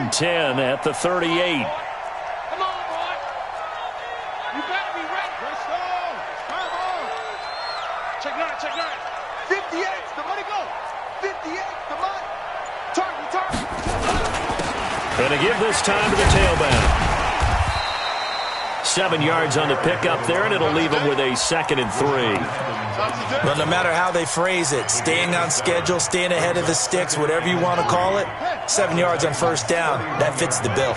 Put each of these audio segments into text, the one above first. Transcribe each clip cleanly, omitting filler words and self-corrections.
and 10 at the 38. Come on, boy. You better be ready. Let's go. Come on. Check 9. 58. Somebody go. 58. Come on. Target. And to give this time to the tailback. 7 yards on the pickup there, and it'll leave them with a 2nd and 3. Well, no matter how they phrase it, staying on schedule, staying ahead of the sticks, whatever you want to call it, 7 yards on first down, that fits the bill.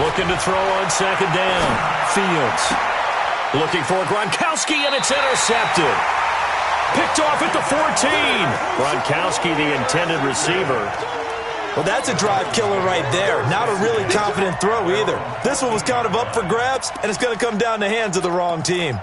Looking to throw on 2nd down. Fields. Looking for Gronkowski, and it's intercepted. Picked off at the 14. Gronkowski, the intended receiver. Well, that's a drive killer right there. Not a really confident throw either. This one was kind of up for grabs, and it's going to come down the hands of the wrong team.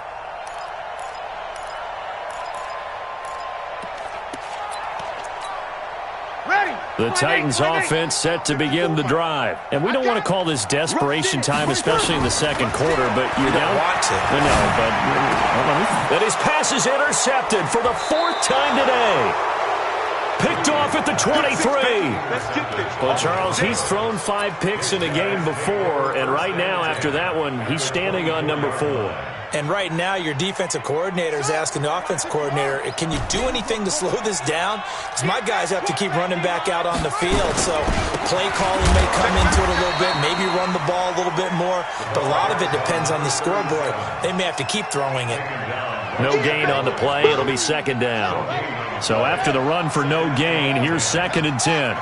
The Titans offense set to begin the drive. And we don't want to call this desperation time, especially in the second quarter, but you don't want to. No, but his pass is intercepted for the 4th time today. Picked off at the 23. Well, Charles, he's thrown 5 picks in a game before, and right now, after that one, he's standing on number 4. And right now, your defensive coordinator is asking the offensive coordinator, can you do anything to slow this down? Because my guys have to keep running back out on the field. So play calling may come into it a little bit, maybe run the ball a little bit more. But a lot of it depends on the scoreboard. They may have to keep throwing it. No gain on the play. It'll be 2nd down. So after the run for no gain, here's 2nd and 10.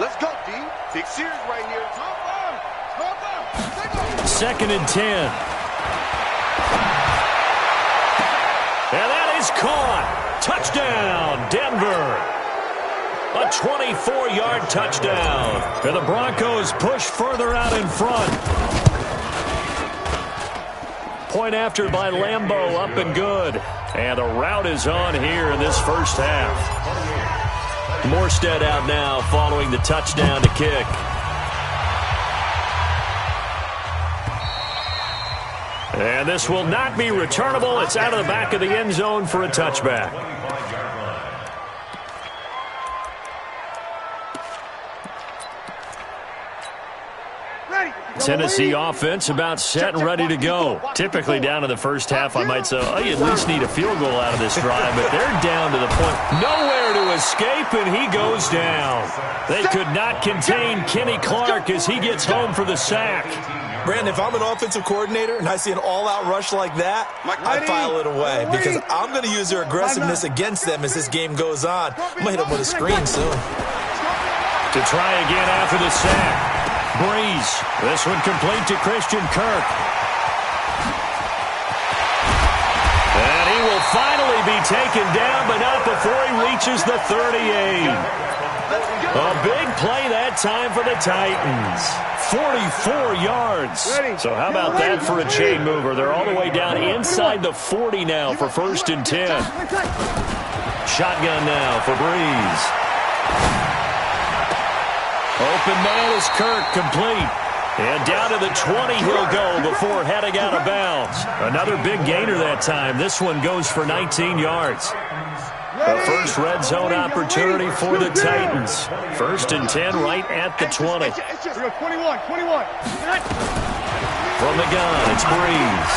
Let's go, D. Big series right here. 2nd and 10. And that is caught. Touchdown, Denver. A 24-yard touchdown. And the Broncos push further out in front. Point after by Lambeau, up and good. And the route is on here in this first half. Morstead out now following the touchdown to kick. And this will not be returnable. It's out of the back of the end zone for a touchback. Tennessee offense about set and ready to go. Typically down in the first half, I might say, oh, you at least need a field goal out of this drive, but they're down to the point. Nowhere to escape, and he goes down. They could not contain Kenny Clark as he gets home for the sack. Brandon, if I'm an offensive coordinator and I see an all-out rush like that, I file it away because I'm going to use their aggressiveness against them as this game goes on. I'm going to hit them with a screen soon. To try again after the sack. Breeze. This one complete to Christian Kirk. And he will finally be taken down, but not before he reaches the 38. A big play that time for the Titans. 44 yards. So how about that for a chain mover? They're all the way down inside the 40 now for 1st and 10. Shotgun now for Breeze. Open man is Kirk, complete. And down to the 20 he'll go before heading out of bounds. Another big gainer that time. This one goes for 19 yards. The first red zone opportunity for the Titans. 1st and 10 right at the 20. 21. From the gun, it's Breeze.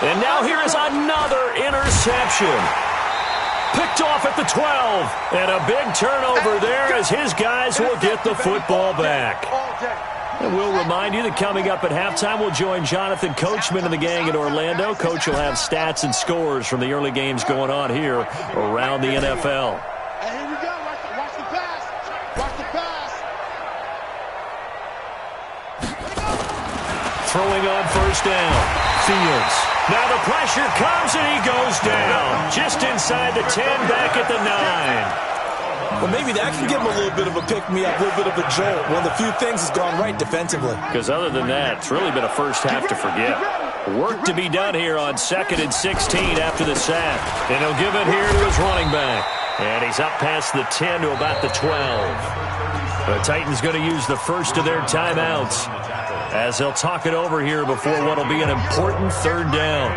And now here is another interception. Picked off at the 12. And a big turnover there as his guys will get the football back. And we'll remind you that coming up at halftime, we'll join Jonathan Coachman and the gang in Orlando. Coach will have stats and scores from the early games going on here around the NFL. And here we go. Watch the pass. Watch the pass. Throwing on 1st down. Fields. Now the pressure comes and he goes down. Just inside the 10, back at the 9. Well, maybe that can give him a little bit of a pick-me-up, a little bit of a jolt. One of the few things has gone right defensively. Because other than that, it's really been a first half to forget. Work to be done here on 2nd and 16 after the sack. And he'll give it here to his running back. And he's up past the 10 to about the 12. The Titans going to use the first of their timeouts as they'll talk it over here before what will be an important third down.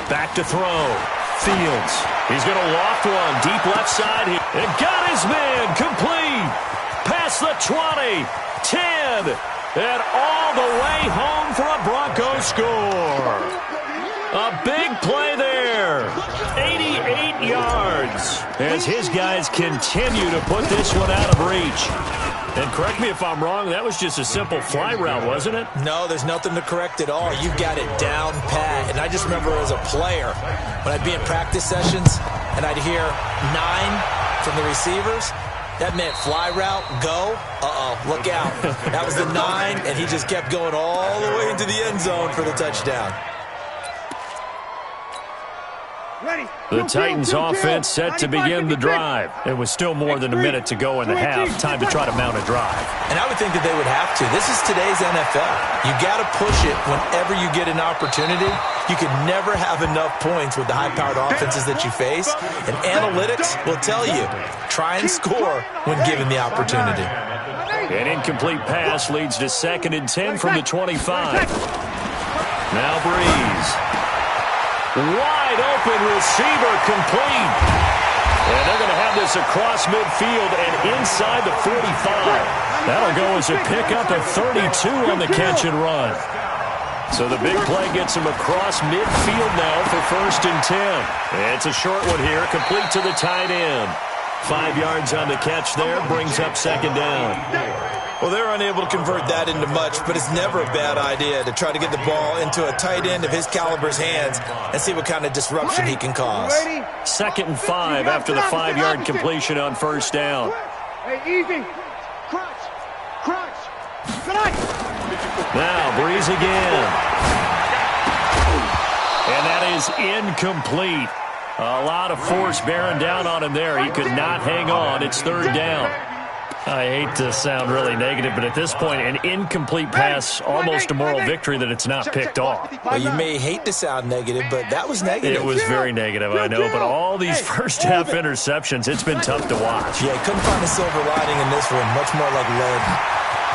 Back to throw. Fields. He's going to loft one deep left side here. And got his man complete. Past the 20, 10, and all the way home for a Broncos score. A big play there. 88 yards as his guys continue to put this one out of reach. And correct me if I'm wrong, that was just a simple fly route, wasn't it? No, there's nothing to correct at all. You got it down pat. And I just remember as a player, when I'd be in practice sessions and I'd hear 9 from the receivers, that meant fly route, go, look out. That was the 9, and he just kept going all the way into the end zone for the touchdown. The Titans offense set to begin the drive. It was still more than a minute to go in the half. Time to try to mount a drive. And I would think that they would have to. This is today's NFL. You got to push it whenever you get an opportunity. You can never have enough points with the high-powered offenses that you face. And analytics will tell you, try and score when given the opportunity. An incomplete pass leads to 2nd and 10 from the 25. Now Breeze. Wide open receiver complete. And they're going to have this across midfield and inside the 45. That'll go as a pickup of 32 on the catch and run. So the big play gets him across midfield now for 1st and 10. It's a short one here, complete to the tight end. 5 yards on the catch there, brings up 2nd down. Well, they're unable to convert that into much, but it's never a bad idea to try to get the ball into a tight end of his caliber's hands and see what kind of disruption he can cause. 2nd and 5 after the 5-yard completion on 1st down. Hey, easy. Crunch. Crunch. Tonight. Now, Breeze again. And that is incomplete. A lot of force bearing down on him there. He could not hang on. It's 3rd down. I hate to sound really negative, but at this point, an incomplete pass, almost a moral victory that it's not picked off. Well, you may hate to sound negative, but that was negative. It was very negative, I know, but all these first-half interceptions, it's been tough to watch. Yeah, couldn't find a silver lining in this one, much more like lead.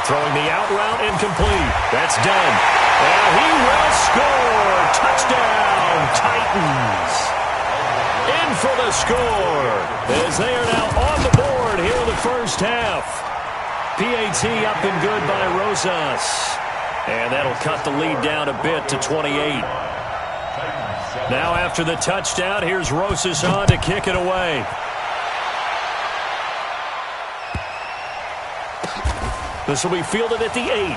Throwing the out route incomplete. That's done. And he will score. Touchdown, Titans. In for the score as they are now on the board here in the first half. PAT up and good by Rosas. And that'll cut the lead down a bit to 28. Now after the touchdown, here's Rosas on to kick it away. This will be fielded at the 8.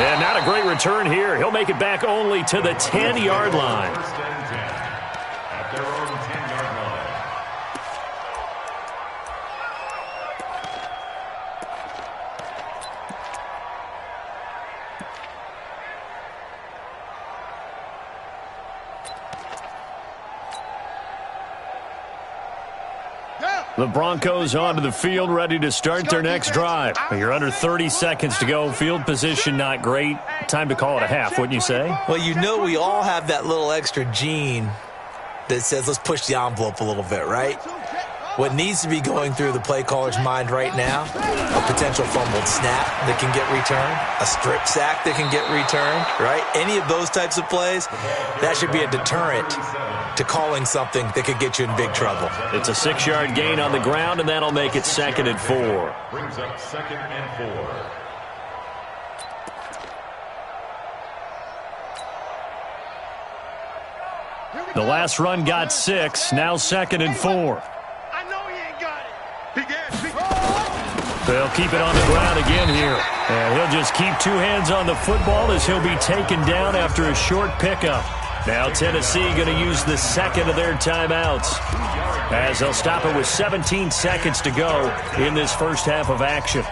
And not a great return here. He'll make it back only to the 10-yard line. The Broncos onto the field, ready to start their next drive. You're under 30 seconds to go. Field position not great. Time to call it a half, wouldn't you say? Well, you know we all have that little extra gene that says let's push the envelope a little bit, right? What needs to be going through the play caller's mind right now, a potential fumbled snap that can get returned, a strip sack that can get returned, right? Any of those types of plays, that should be a deterrent to calling something that could get you in big trouble. It's a 6-yard gain on the ground, and that'll make it 2nd and 4. Brings up 2nd and 4. The last run got 6, now 2nd and 4. I know he ain't got it. They'll keep it on the ground again here. And he'll just keep 2 hands on the football as he'll be taken down after a short pickup. Now Tennessee going to use the 2nd of their timeouts as they'll stop it with 17 seconds to go in this first half of action.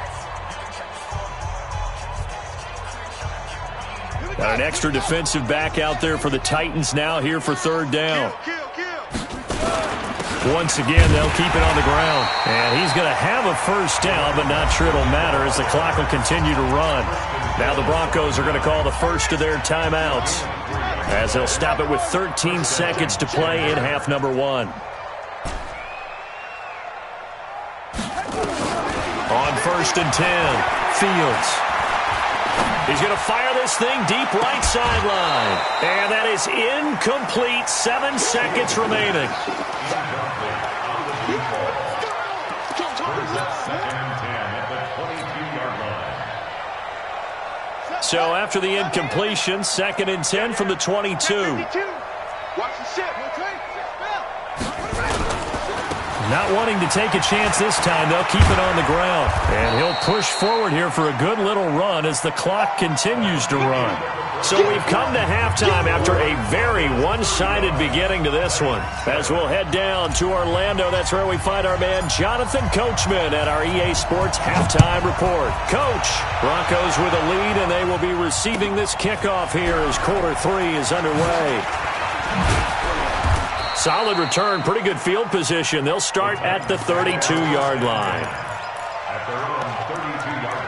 Got an extra defensive back out there for the Titans now here for 3rd down. Once again, they'll keep it on the ground. And he's going to have a first down, but not sure it'll matter as the clock will continue to run. Now the Broncos are going to call the first of their timeouts as they'll stop it with 13 seconds to play in half number 1. On 1st and 10, Fields. He's going to fire this thing deep right sideline. And that is incomplete. 7 seconds remaining. So after the incompletion, 2nd and 10 from the 22. Watch the ship. Not wanting to take a chance this time, they'll keep it on the ground. And he'll push forward here for a good little run as the clock continues to run. So we've come to halftime after a very one-sided beginning to this one. As we'll head down to Orlando, that's where we find our man Jonathan Coachman at our EA Sports Halftime Report. Coach, Broncos with a lead, and they will be receiving this kickoff here as quarter 3 is underway. Solid return, pretty good field position. They'll start at the 32-yard line. At their own 32-yard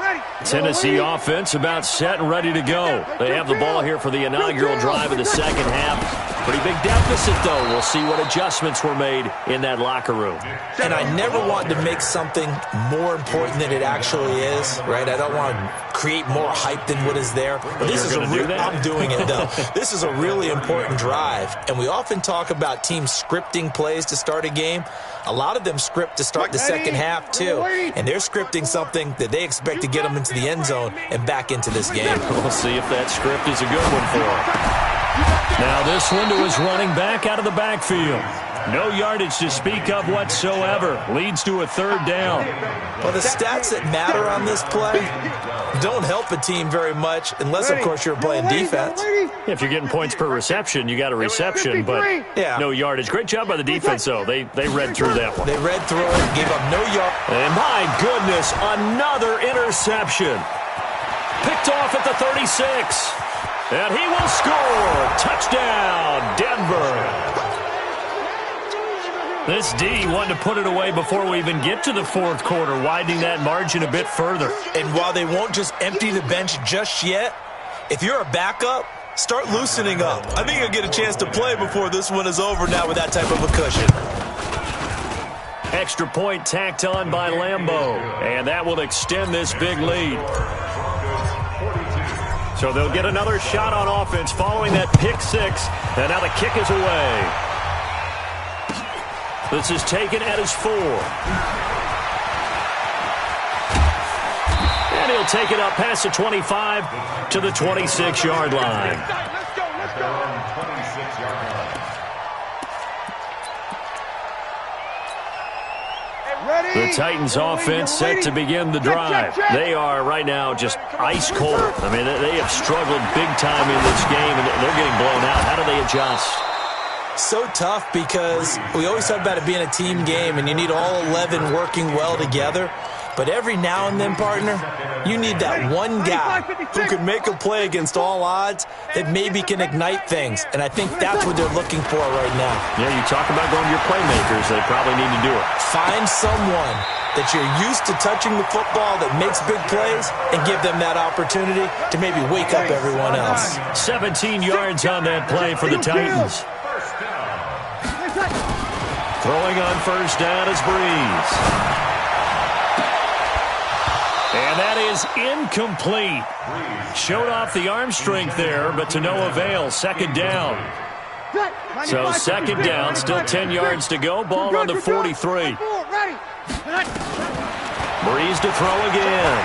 line. Tennessee offense about set and ready to go. They have the ball here for the inaugural drive of the second half. Pretty big deficit, though. We'll see what adjustments were made in that locker room. And I never want to make something more important than it actually is, right? I don't want to create more hype than what is there. But this is I'm doing it, though. This is a really important drive. And we often talk about teams scripting plays to start a game. A lot of them script to start the second half, too. And they're scripting something that they expect to get them into the end zone and back into this game. We'll see if that script is a good one for them. Now this one to his running back out of the backfield. No yardage to speak of whatsoever. Leads to a 3rd down. Well, the stats that matter on this play don't help a team very much unless, of course, you're playing defense. If you're getting points per reception, you got a reception, but no yardage. Great job by the defense, though. They read through that one. They read through it, gave up no yard. And my goodness, another interception. Picked off at the 36. And he will score. Touchdown, Denver. This D wanted to put it away before we even get to the 4th quarter, widening that margin a bit further. And while they won't just empty the bench just yet, if you're a backup, start loosening up. I think you'll get a chance to play before this one is over now with that type of a cushion. Extra point tacked on by Lambeau, and that will extend this big lead. So they'll get another shot on offense following that pick 6, and now the kick is away. This is taken at his 4. And he'll take it up past the 25 to the 26-yard line. Let's go, let's go. 26-yard line. The Titans offense set to begin the drive. They are right now just ice cold. I mean, they have struggled big time in this game, and they're getting blown out. How do they adjust? So tough because we always talk about it being a team game, and you need all 11 working well together. But every now and then, partner, you need that one guy who can make a play against all odds that maybe can ignite things. And I think that's what they're looking for right now. Yeah, you talk about going to your playmakers. They probably need to do it. Find someone that you're used to touching the football that makes big plays and give them that opportunity to maybe wake up everyone else. 17 yards on that play for the Titans. Throwing on 1st down is Breeze. And that is incomplete. Showed off the arm strength there, but to no avail. 2nd down. So 2nd down, still 10 yards to go. Ball on the 43. Breeze to throw again.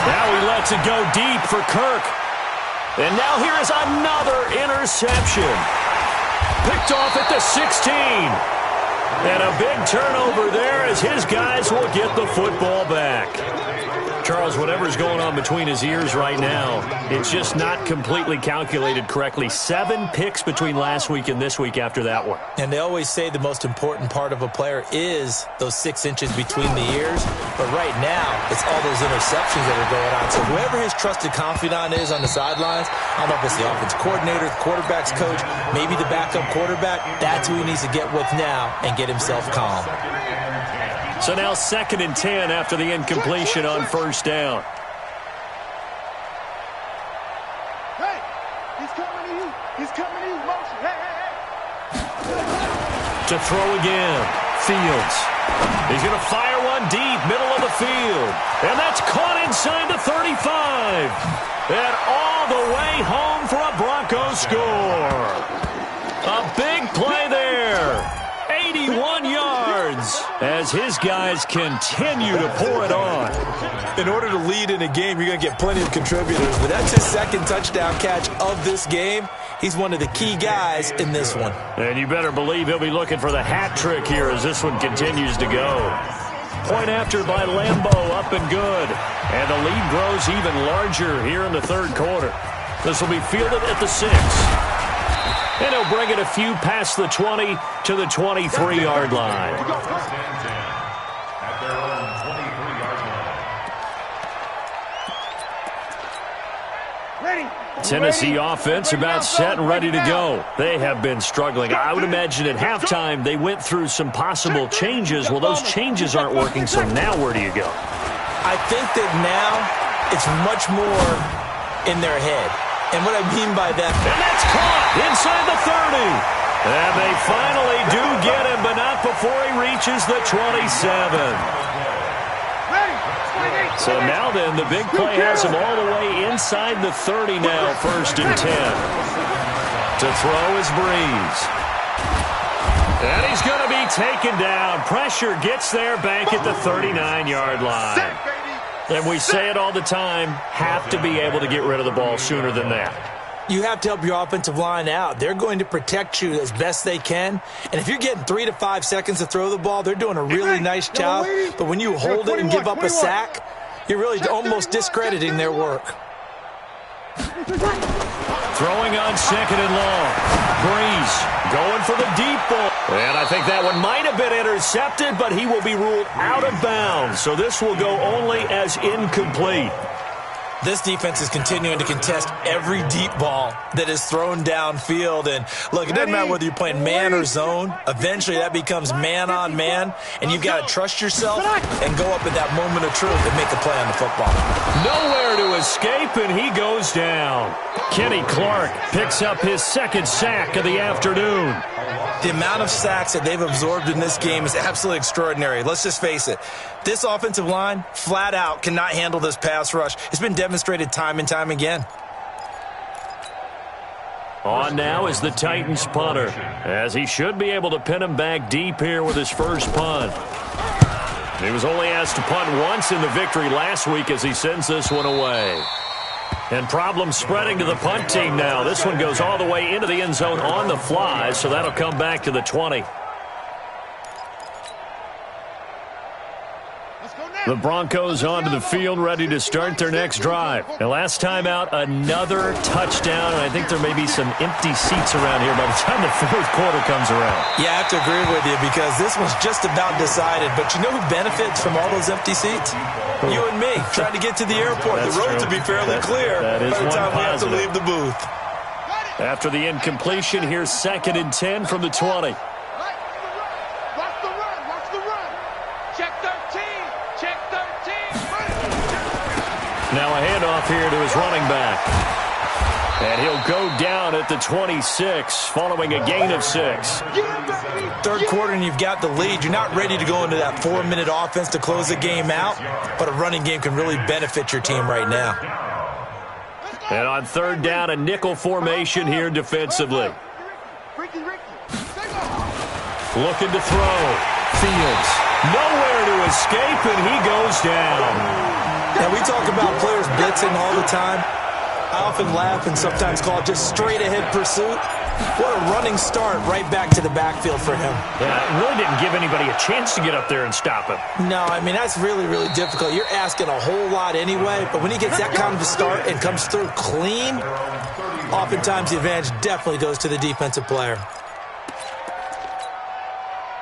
Now he lets it go deep for Kirk. And now here is another interception. Picked off at the 16. And a big turnover there as his guys will get the football back. Charles, whatever's going on between his ears right now, it's just not completely calculated correctly. 7 picks between last week and this week after that one. And they always say the most important part of a player is those 6 inches between the ears. But right now, it's all those interceptions that are going on. So whoever his trusted confidant is on the sidelines, I don't know if it's the offense coordinator, the quarterback's coach, maybe the backup quarterback, that's who he needs to get with now and get himself calm. So now 2nd and 10 after the incompletion on 1st down. Hey, he's coming to you. He's coming to you. Motion. Hey, hey, hey. To throw again. Fields. He's going to fire one deep, middle of the field. And that's caught inside the 35. And all the way home for a Broncos score. A big play there. 81 yards as his guys continue to pour it on. In order to lead in a game, you're going to get plenty of contributors, but that's his 2nd touchdown catch of this game. He's one of the key guys in this one. And you better believe he'll be looking for the hat trick here as this one continues to go. Point after by Lambeau, up and good. And the lead grows even larger here in the 3rd quarter. This will be fielded at the 6. And he'll bring it a few past the 20 to the 23-yard line. At their own 23-yard line. Ready. Tennessee offense about set and ready to go. They have been struggling. I would imagine at halftime they went through some possible changes. Well, those changes aren't working, so now where do you go? I think that now it's much more in their head. And what I mean by that... And that's caught inside the 30. And they finally do get him, but not before he reaches the 27. So now then, the big play has him all the way inside the 30 now, 1st and 10. To throw is Breeze. And he's going to be taken down. Pressure gets there back at the 39-yard line. And we say it all the time, have to be able to get rid of the ball sooner than that. You have to help your offensive line out. They're going to protect you as best they can. And if you're getting 3 to 5 seconds to throw the ball, they're doing a really nice job. But when you hold it and give up a sack, you're really almost discrediting their work. Throwing on 2nd and long. Breeze going for the deep ball. And I think that one might have been intercepted, but he will be ruled out of bounds. So this will go only as incomplete. This defense is continuing to contest every deep ball that is thrown downfield. And, look, it doesn't matter whether you're playing man or zone. Eventually, that becomes man-on-man, and you've got to trust yourself and go up at that moment of truth and make a play on the football. Nowhere to escape, and he goes down. Kenny Clark picks up his 2nd sack of the afternoon. The amount of sacks that they've absorbed in this game is absolutely extraordinary. Let's just face it. This offensive line, flat out, cannot handle this pass rush. It's been demonstrated time and time again. On now is the Titans punter, as he should be able to pin him back deep here with his first punt. He was only asked to punt once in the victory last week as he sends this one away. And problems spreading to the punt team now. This one goes all the way into the end zone on the fly, so that'll come back to the 20. The Broncos onto the field, ready to start their next drive. And last time out, another touchdown, and I think there may be some empty seats around here by the time the 4th quarter comes around. Yeah, I have to agree with you because this one's just about decided. But you know who benefits from all those empty seats? You and me, trying to get to the airport. The roads will be fairly clear by the time we have to leave the booth. After the incompletion, here's 2nd and 10 from the 20. Now a handoff here to his running back. And he'll go down at the 26, following a gain of 6. 3rd quarter and you've got the lead. You're not ready to go into that 4-minute offense to close the game out, but a running game can really benefit your team right now. And on 3rd down, a nickel formation here defensively. Looking to throw. Fields. Nowhere to escape, and he goes down. Now, we talk about players blitzing all the time. I often laugh and sometimes call it just straight-ahead pursuit. What a running start right back to the backfield for him. Yeah, it really didn't give anybody a chance to get up there and stop him. No, I mean, that's really, really difficult. You're asking a whole lot anyway, but when he gets that kind of a start and comes through clean, oftentimes the advantage definitely goes to the defensive player.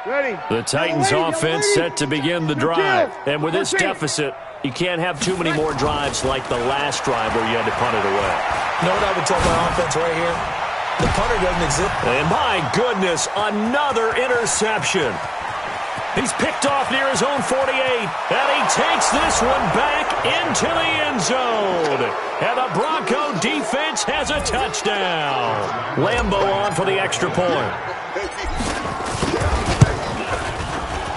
The Titans offense set to begin the drive. And with this deficit, you can't have too many more drives like the last drive where you had to punt it away. You know what I would tell my offense right here? The punter doesn't exist. And my goodness, another interception. He's picked off near his own 48, and he takes this one back into the end zone. And the Bronco defense has a touchdown. Lambeau on for the extra point.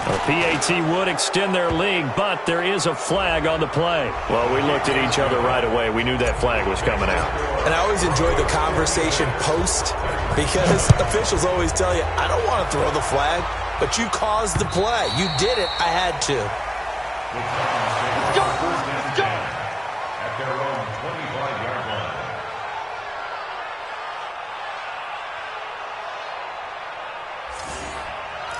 The PAT would extend their lead, but there is a flag on the play. Well, we looked at each other right away. We knew that flag was coming out. And I always enjoy the conversation post because officials always tell you, I don't want to throw the flag, but you caused the play. You did it. I had to. At their own 25-yard line.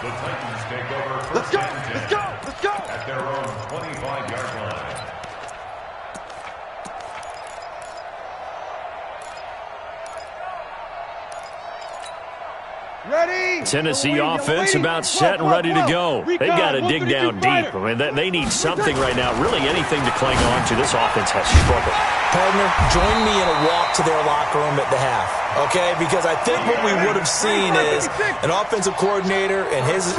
The Titans take over first and 10. Let's go! At their own 25-yard line. Ready? Tennessee offense about set and ready to go. They've got to dig down deep. I mean, they need something right now, really anything to cling on to. This offense has struggled. Partner, join me in a walk to their locker room at the half, okay? Because I think what we would have seen is an offensive coordinator and his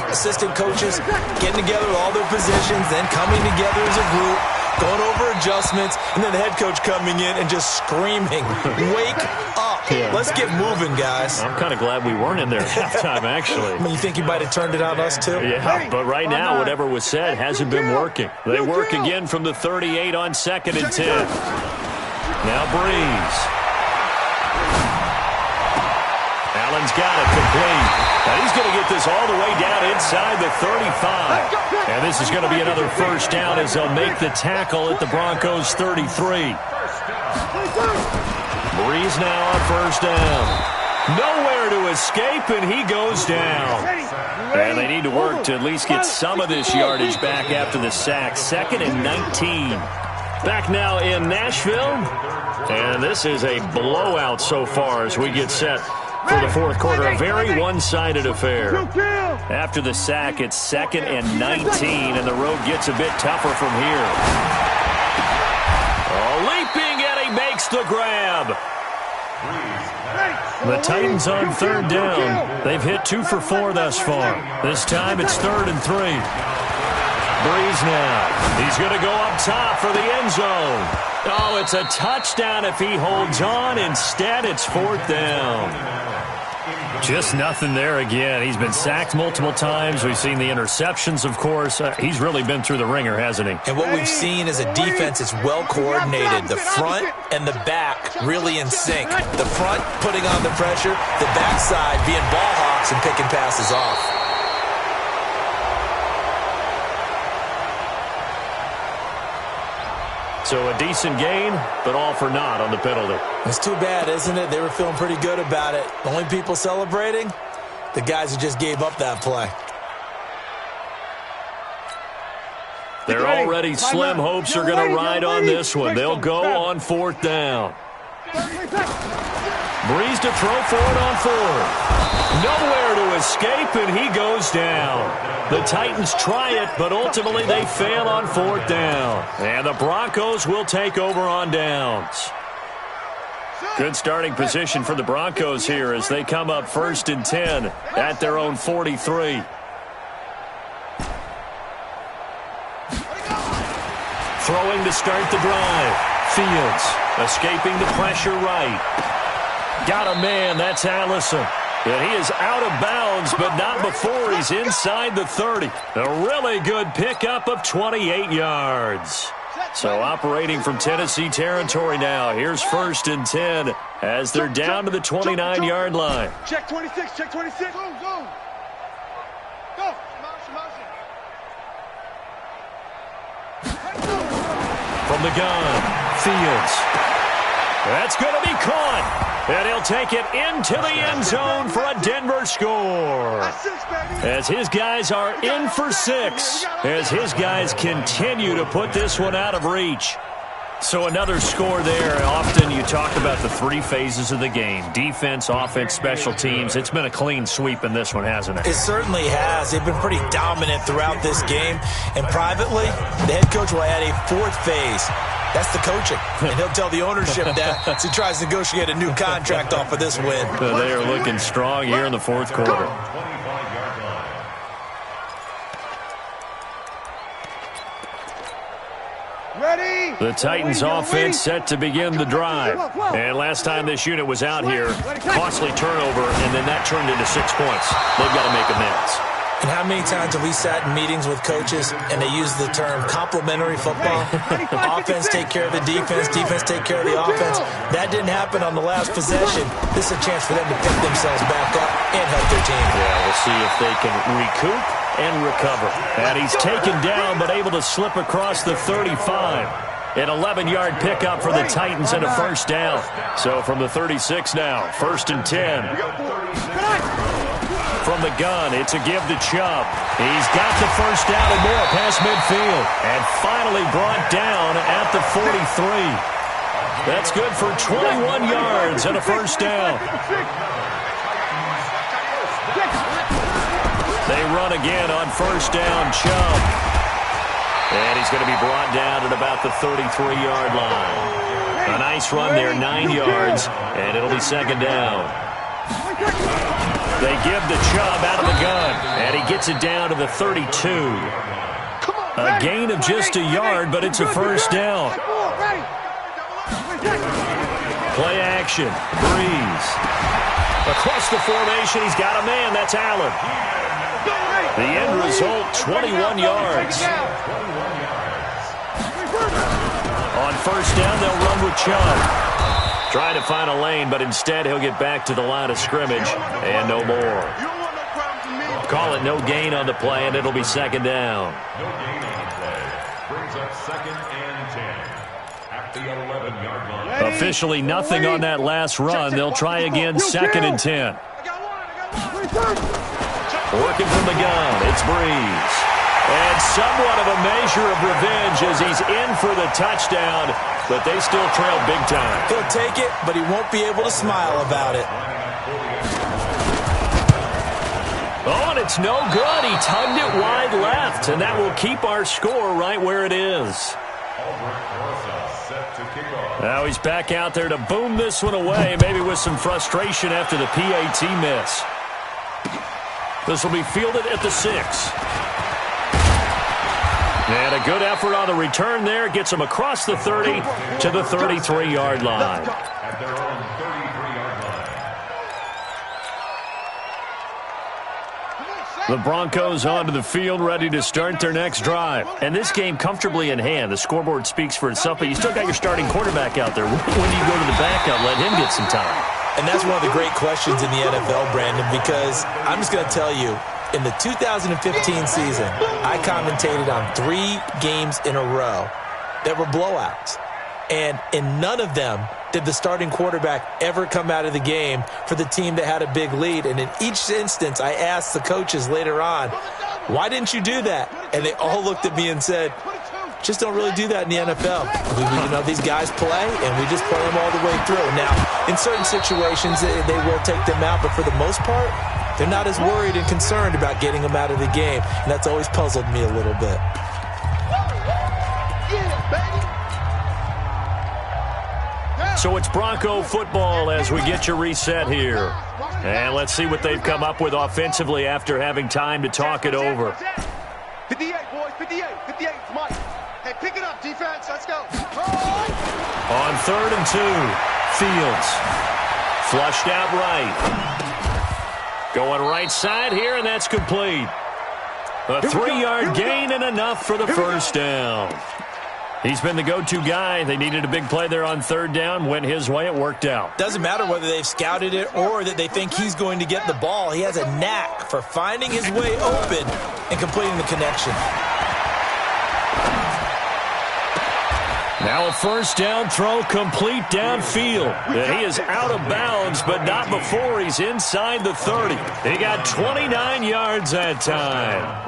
assistant coaches getting together with all their positions, then coming together as a group, going over adjustments, and then the head coach coming in and just screaming, wake up. Yeah. Let's get moving, guys. I'm kind of glad we weren't in there at halftime, actually. I mean, you think you might have turned it on us, too? Yeah, but right now, whatever was said hasn't been working. They work again from the 38 on 2nd and 10. Now Breeze. Allen's got it complete. And he's going to get this all the way down inside the 35. And this is going to be another first down as they'll make the tackle at the Broncos' 33. Breeze now on first down. Nowhere to escape, and he goes down. And they need to work to at least get some of this yardage back after the sack. 2nd and 19. Back now in Nashville. And this is a blowout so far as we get set for the fourth quarter. A very one-sided affair. After the sack, it's 2nd and 19, and the road gets a bit tougher from here. Leaping, and he makes the grab. The Titans on 3rd down. They've hit 2 for 4 thus far. This time it's 3rd and 3. Breeze now. He's going to go up top for the end zone. Oh, it's a touchdown if he holds on. Instead, it's 4th down. Just nothing there again. He's been sacked multiple times. We've seen the interceptions, of course. He's really been through the ringer, hasn't he? And what we've seen is a defense that's well coordinated. The front and the back really in sync. The front putting on the pressure, the backside being ball hawks and picking passes off. So a decent gain, but all for naught on the penalty. It's too bad, isn't it? They were feeling pretty good about it. The only people celebrating, the guys who just gave up that play. Their already slim hopes are going to ride on this one. They'll go on 4th down. Breeze to throw for it on 4th. Nowhere to escape, and he goes down. The Titans try it, but ultimately they fail on 4th down. And the Broncos will take over on downs. Good starting position for the Broncos here as they come up 1st and 10 at their own 43. Throwing to start the drive. Fields escaping the pressure right. Got a man, that's Allison. And he is out of bounds, but not before he's inside the 30. A really good pickup of 28 yards. So operating from Tennessee territory now. Here's 1st and 10 as they're down to the 29-yard line. Check 26, check 26. Go, go. Go. From the gun, Fields. That's going to be caught. And he'll take it into the end zone for a Denver score. As his guys are in for 6. As his guys continue to put this one out of reach. So another score there. Often you talk about the 3 phases of the game. Defense, offense, special teams. It's been a clean sweep in this one, hasn't it? It certainly has. They've been pretty dominant throughout this game. And privately, the head coach will add a 4th phase. That's the coaching. And he'll tell the ownership that as he tries to negotiate a new contract off of this win. They are looking strong here in the 4th quarter. The Titans offense set to begin the drive. And last time this unit was out here, costly turnover, and then that turned into 6 points. They've got to make amends. And how many times have we sat in meetings with coaches and they use the term complementary football? Offense take care of the defense, defense take care of the offense. That didn't happen on the last possession. This is a chance for them to pick themselves back up and help their team. Yeah, we'll see if they can recoup and recover. And he's taken down but able to slip across the 35. An 11-yard pickup for the Titans and a first down. So from the 36 now, 1st and 10. From the gun, it's a give to Chubb. He's got the first down and more past midfield. And finally brought down at the 43. That's good for 21 yards and a first down. They run again on first down, Chubb. And he's going to be brought down at about the 33-yard line. A nice run there, 9 yards, and it'll be second down. They give the Chubb out of the gun, and he gets it down to the 32. A gain of just a yard, but it's a first down. Play action. Breeze. Across the formation, he's got a man. That's Allen. The end result, 21 yards. On first down, they'll run with Chubb. Trying to find a lane, but instead he'll get back to the line of scrimmage and no more. Call it no gain on the play, and it'll be second down. No gain on the play. Brings up 2nd and 10 at the 11-yard line. Officially nothing on that last run. They'll try again, 2nd and 10. Working from the gun, it's Breeze. And somewhat of a measure of revenge as he's in for the touchdown, but they still trail big time. He'll take it, but he won't be able to smile about it. Oh, and it's no good. He tugged it wide left, and that will keep our score right where it is. Now he's back out there to boom this one away, maybe with some frustration after the PAT miss. This will be fielded at the 6. And a good effort on the return there. Gets him across the 30 to the 33-yard line. At their own 33-yard line. The Broncos onto the field, ready to start their next drive. And this game comfortably in hand. The scoreboard speaks for itself, but you still got your starting quarterback out there. When do you go to the backup, let him get some time? And that's one of the great questions in the NFL, Brandon, because I'm just going to tell you, in the 2015 season, I commentated on 3 games in a row that were blowouts. And in none of them did the starting quarterback ever come out of the game for the team that had a big lead. And in each instance, I asked the coaches later on, why didn't you do that? And they all looked at me and said, just don't really do that in the NFL. These guys play, and we just play them all the way through. Now, in certain situations, they will take them out, but for the most part, they're not as worried and concerned about getting them out of the game, and that's always puzzled me a little bit. So it's Bronco football as we get your reset here. And let's see what they've come up with offensively after having time to talk it over. 58, boys, 58, 58, Mike. Hey, pick it up, defense, let's go. On 3rd and 2, Fields. Flushed out right. Going right side here, and that's complete. A 3-yard gain and enough for the first down. He's been the go-to guy. They needed a big play there on 3rd down. Went his way. It worked out. Doesn't matter whether they've scouted it or that they think he's going to get the ball. He has a knack for finding his way open and completing the connection. Now a first down throw complete downfield. He is out of bounds, but not before he's inside the 30. He got 29 yards that time.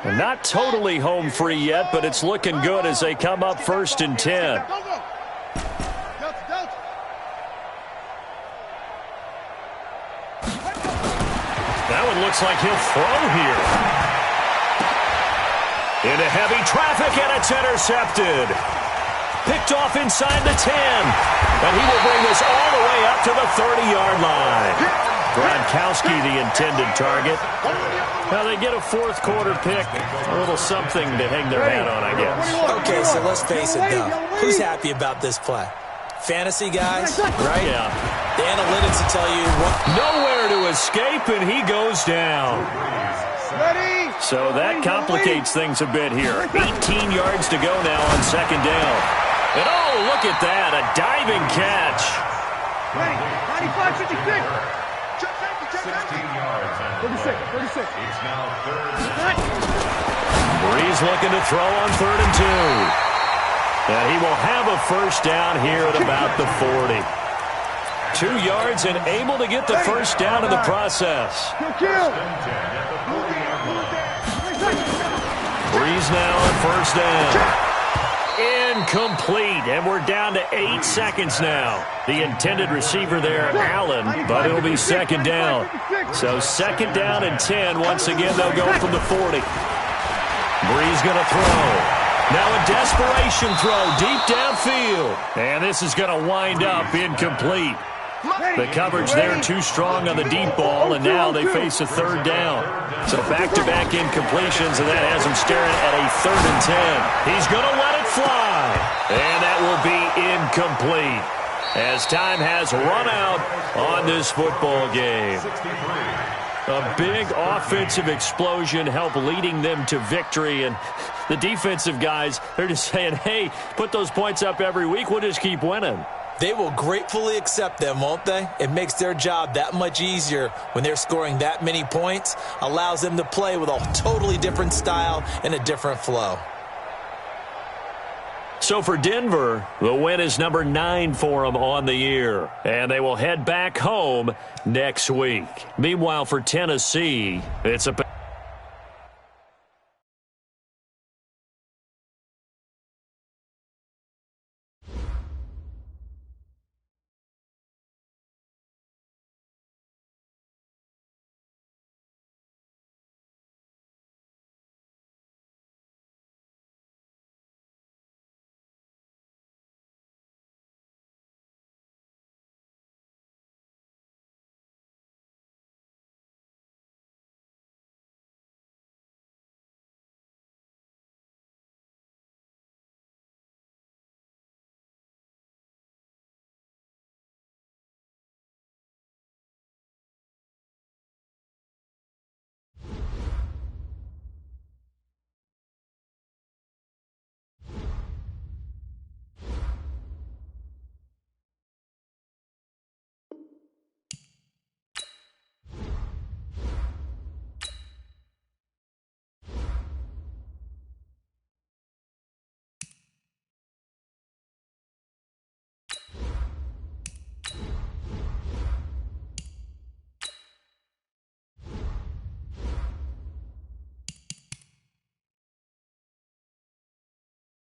And not totally home free yet, but it's looking good as they come up 1st and 10. That one looks like he'll throw here. Into heavy traffic, and it's intercepted. Picked off inside the 10. And he will bring this all the way up to the 30-yard line. Gronkowski, the intended target. Now they get a fourth quarter pick. A little something to hang their hat on, I guess. Okay, so let's face it, though. Who's happy about this play? Fantasy guys, right? Yeah. The analytics will tell you what. Nowhere to escape, and he goes down. So that complicates things a bit here. 18 yards to go now on second down. And oh, look at that, a diving catch. 95, 56. 16 yards. 36. It's now third. Breeze looking to throw on 3rd and 2. And he will have a first down here at about the 40. 2 yards and able to get the first down in the process. Breeze now on first down. Incomplete, and we're down to 8 seconds now. The intended receiver there, Allen, but it'll be second down. So second down and 10. Once again, they'll go from the 40. Breeze going to throw. Now a desperation throw deep downfield. And this is going to wind up incomplete. The coverage there too strong on the deep ball, and now they face a third down. So back-to-back incompletions, and that has him staring at a 3rd and 10. He's going to let it fly, and that will be incomplete as time has run out on this football game. A big offensive explosion helped leading them to victory, and the defensive guys, they're just saying, hey, put those points up every week, we'll just keep winning. They will gratefully accept them, won't they? It makes their job that much easier when they're scoring that many points, allows them to play with a totally different style and a different flow. So for Denver, the win is number 9 for them on the year, and they will head back home next week. Meanwhile, for Tennessee, it's a